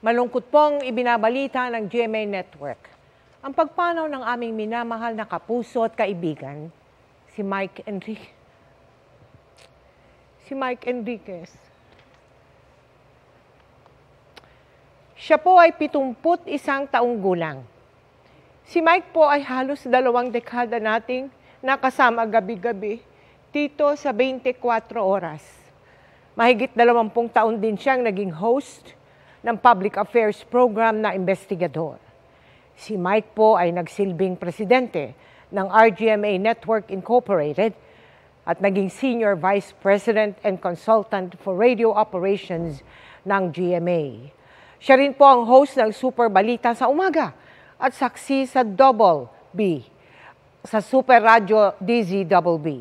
Malungkot pong ibinabalita ng GMA Network ang pagpanaw ng aming minamahal na kapuso at kaibigan, si Mike Enriquez. Siya po ay 71 taong gulang. Si Mike po ay halos 2 dekada nating nakasama gabi-gabi dito sa 24 oras. Mahigit 20 taon din siyang naging host ng public affairs program na investigador. Si Mike po ay nagsilbing presidente ng RGMA Network Incorporated at naging senior vice president and consultant for radio operations ng GMA. Siya rin po ang host ng Super Balita sa umaga at saksi sa Double B, sa Super Radio DZBB.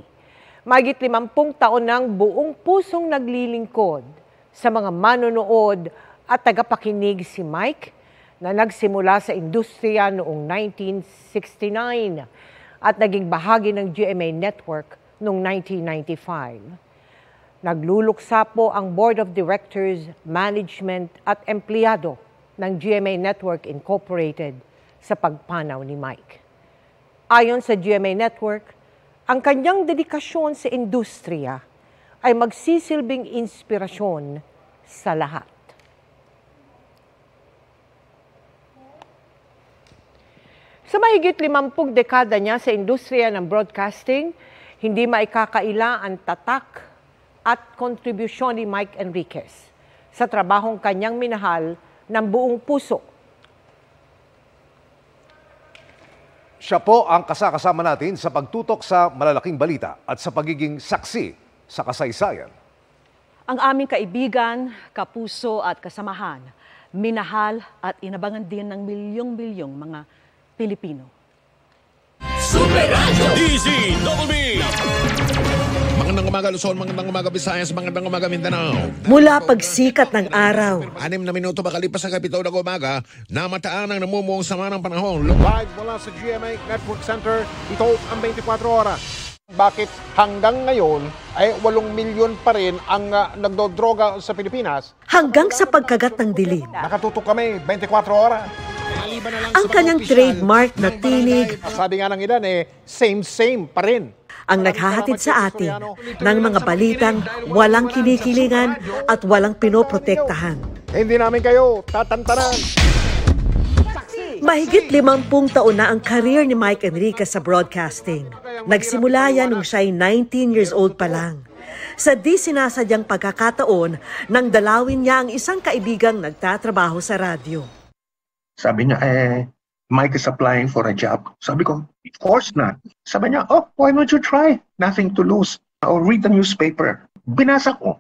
Mahigit 50 taon ng buong pusong naglilingkod sa mga manonood at tagapakinig si Mike na nagsimula sa industriya noong 1969 at naging bahagi ng GMA Network noong 1995. Nagluluksa po ang Board of Directors, Management at Empleyado ng GMA Network Incorporated sa pagpanaw ni Mike. Ayon sa GMA Network, ang kanyang dedikasyon sa industriya ay magsisilbing inspirasyon sa lahat. Sa mahigit 50 dekada niya sa industriya ng broadcasting, hindi maikakaila ang tatak at kontribusyon ni Mike Enriquez sa trabahong kanyang minahal ng buong puso. Siya po ang kasama natin sa pagtutok sa malalaking balita at sa pagiging saksi sa kasaysayan. Ang aming kaibigan, kapuso at kasamahan, minahal at inabangan din ng milyong-milyong mga Pilipino. Super Radio DZBB. Magandang umaga Luzon, magandang umaga Visayas, magandang umaga Mindanao. Mula pagsikat ng araw. 6 na minuto makalipas sa kapitaw ng umaga, namataan ang namumuong sama ng panahon. Live mula sa GMA Network Center, ito ang 24 oras. Bakit hanggang ngayon ay 8 milyon pa rin ang nagdodroga sa Pilipinas? Hanggang sa pagkagat ng dilim. Nakatutok kami 24 oras. Ang kanyang trademark na tinig. Sabi nga ng ilan same pa rin. Ang naghahatid sa atin ng mga balitang walang kinikilingan at walang pinoprotektahan. Hindi namin kayo tatantanan. Mahigit 50 taon na ang career ni Mike Enriquez sa broadcasting. Nagsimula yan nung siya'y 19 years old pa lang. Sa di sinasadyang pagkakataon, nang dalawin niya ang isang kaibigang nagtatrabaho sa radyo. Sabi niya, Mike is applying for a job. Sabi ko, of course not. Sabi niya, why don't you try? Nothing to lose. I'll read the newspaper. Binasa ko.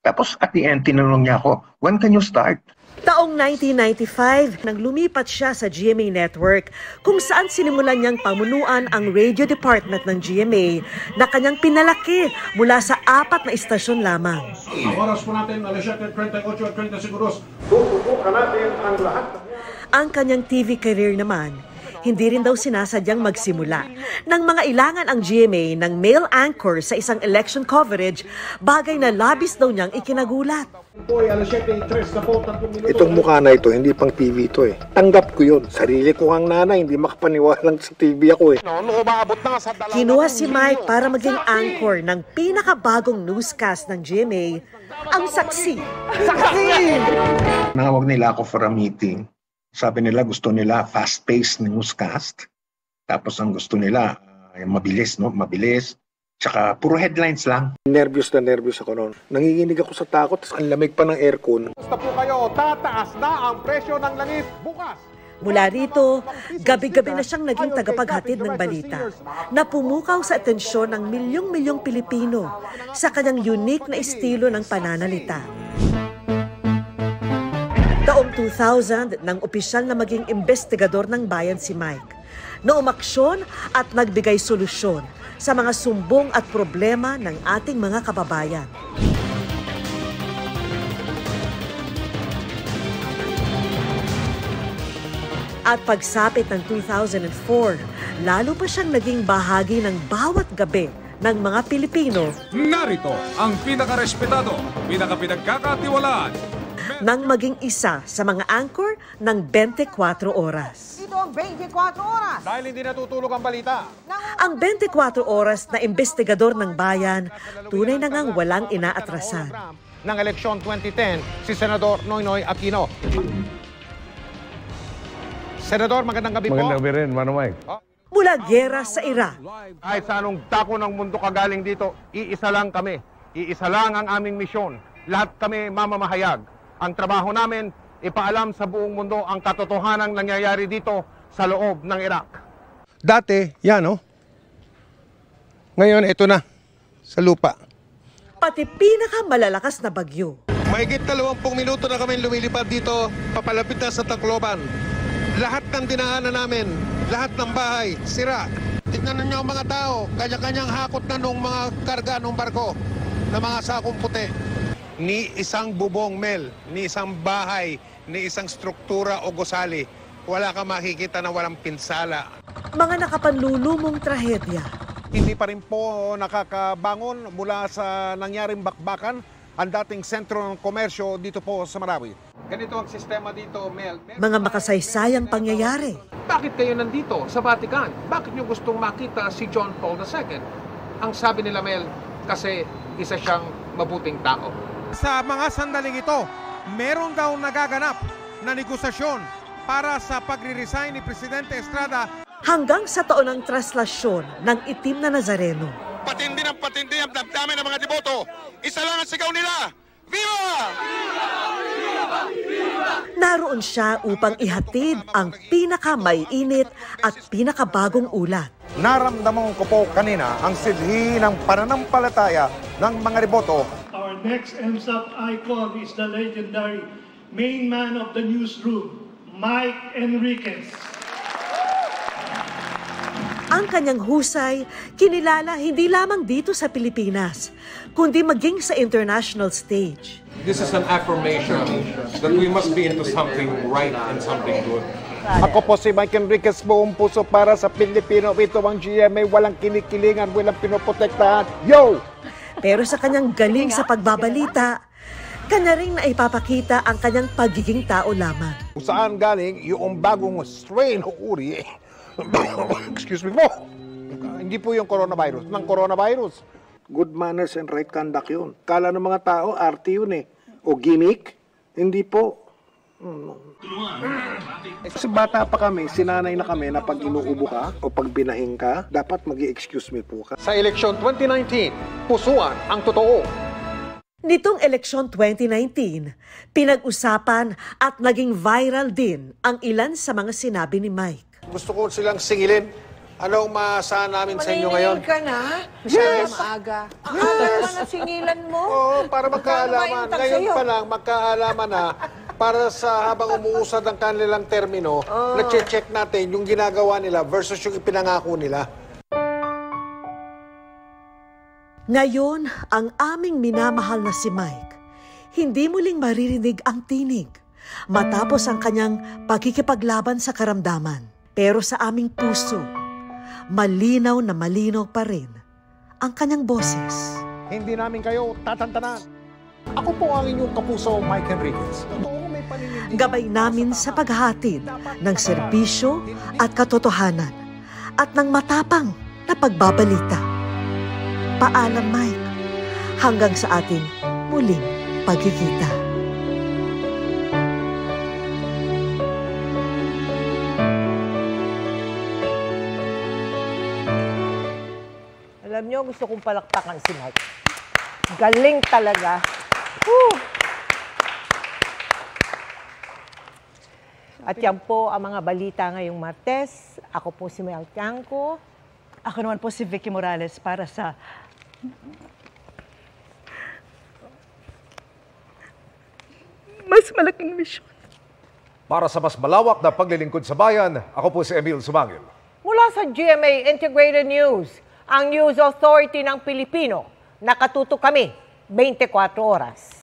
Tapos at the end, tinanong niya ako, when can you start? Taong 1995, nang lumipat siya sa GMA Network, kung saan sinimulan niyang pamunuan ang radio department ng GMA na kanyang pinalaki mula sa 4 na istasyon lamang. Oras po natin, 7:38 seguros. Tututukan natin ang lahat. Ang kanyang TV career naman, hindi rin daw sinasadyang magsimula. Nang mga ilangan ang GMA ng male anchor sa isang election coverage, bagay na labis daw niyang ikinagulat. Itong mukha na ito, hindi pang TV ito Tanggap ko yun. Sarili ko ang nanay, hindi makapaniwalang sa TV ako Kinuha si Mike para maging anchor ng pinakabagong newscast ng GMA, ang Saksi. Nawag nila ako for a meeting. Sabi nila gusto nila fast-paced newscast. Tapos ang gusto nila mabilis, no? Mabilis. Tsaka puro headlines lang. Nervyos ako noon. Nanginginig ako sa takot, ang lamig pa ng aircon. Basta po kayo, tataas na ang presyo ng langis bukas. Mula rito, gabi-gabi na siyang naging tagapaghatid ng balita na pumukaw sa atensyon ng milyong-milyong Pilipino sa kanyang unique na estilo ng pananalita. Taong 2000, nang opisyal na maging investigador ng bayan si Mike, na umaksyon at nagbigay solusyon sa mga sumbong at problema ng ating mga kababayan. At pagsapit ng 2004, lalo pa siyang naging bahagi ng bawat gabi ng mga Pilipino. Narito ang pinakarespetado, pinakapinagkakatiwalaan nang maging isa sa mga anchor ng 24 oras. Ito ang 24 oras. Dahil hindi natutulog ang balita. Ang 24 oras na investigador ng bayan, tunay na ngang walang inaatrasan. Ng eleksyon 2010, si Senador Noynoy Aquino. Senador, magandang gabi po. Magandang gabi rin, Manong Mike. Mula giyera sa Iraq, Kahit sa anong dako ng mundo kagaling dito, iisa lang kami. Iisa lang ang aming misyon. Lahat kami mamamahayag. Ang trabaho namin, ipaalam sa buong mundo ang katotohanang nangyayari dito sa loob ng Iraq. Dati, yan oh. Ngayon, ito na. Sa lupa. pati pinakamalalakas na bagyo. Mahigit 20 minuto na kami lumilipad dito, papalapit na sa Tacloban. Lahat ng dinaanan namin, lahat ng bahay, sira. Tignan ninyo ang mga tao, kanya-kanyang hakot na nung mga karga nung barko na mga sakong puti. Ni isang bubong, Mel, ni isang bahay, ni isang struktura o gusali, wala ka makikita na walang pinsala. Mga nakapanlulumong trahedya. Hindi pa rin po nakakabangon mula sa nangyaring bakbakan ang dating sentro ng komersyo dito po sa Marawi. Ganito ang sistema dito, Mel. Mga makasaysayang pangyayari. Bakit kayo nandito sa Vatican? Bakit nyo gustong makita si John Paul II? Ang sabi nila, Mel, kasi isa siyang mabuting tao. Sa mga sandaling ito, meron daw nagaganap na negosasyon para sa pagre-resign ni Presidente Estrada. Hanggang sa taon ng traslasyon ng itim na Nazareno. Patindi ng patindi ang damdamin ng mga deboto. Isa lang ang sigaw nila. Viva! Viva! Viva! Naroon siya upang ihatid ang pinakamaiinit at pinakabagong ulat. Naramdaman ko po kanina ang silhi ng pananampalataya ng mga deboto. Our next MSAP icon is the legendary main man of the newsroom, Mike Enriquez. Ang kanyang husay, kinilala hindi lamang dito sa Pilipinas, kundi maging sa international stage. This is an affirmation that we must be into something right and something good. Ako po si Mike Enriquez, buong puso para sa Pilipino. Ito ang GMA, walang kinikilingan, walang pinoprotektahan. Yo! Pero sa kanyang galing sa pagbabalita, kanya rin na ipapakita ang kanyang pagiging tao lamang. Kung saan galing yung bagong strain o uri, excuse me po, hindi po yung coronavirus, ng coronavirus. Good manners and right conduct yun. Kala ng mga tao, arte yun eh. O gimmick, hindi po. Kasi bata pa kami, sinanay na kami na pag inuubo ka o pag binahin ka, dapat mag-excuse me po ka. Sa eleksyon 2019, pusuan ang totoo. Nitong eleksyon 2019, pinag-usapan at naging viral din ang ilan sa mga sinabi ni Mike. Gusto ko silang singilin. Anong maasahan namin sa inyo ngayon? Maningil ka na? Yes! Maaga. Yes! Ano singilan mo? Oo, para magkaalaman. Ngayon pa lang, magkaalaman na para sa habang umuusad ang kanilang termino, na-check natin yung ginagawa nila versus yung ipinangako nila. Ngayon, ang aming minamahal na si Mike, hindi muling maririnig ang tinig matapos ang kanyang pagkikipaglaban sa karamdaman. Pero sa aming puso, malinaw na malinaw pa rin ang kanyang boses. Hindi namin kayo tatantanan. Ako po ang inyong kapuso, Mike Enriquez. May paninindigan. Gabay namin sa paghahatid ng serbisyo at katotohanan at ng matapang na pagbabalita. Paalam, Mike, hanggang sa ating muling pagkikita. Alam niyo, gusto kong palakpakan si Mike. Galing talaga. Woo! At yan po ang mga balita ngayong Martes. Ako po si Mel Tiangco. Ako naman po si Vicky Morales para sa mas malaking misyon. Para sa mas malawak na paglilingkod sa bayan, ako po si Emil Sumangil. Mula sa GMA Integrated News, ang News Authority ng Pilipino, nakatutok kami 24 oras.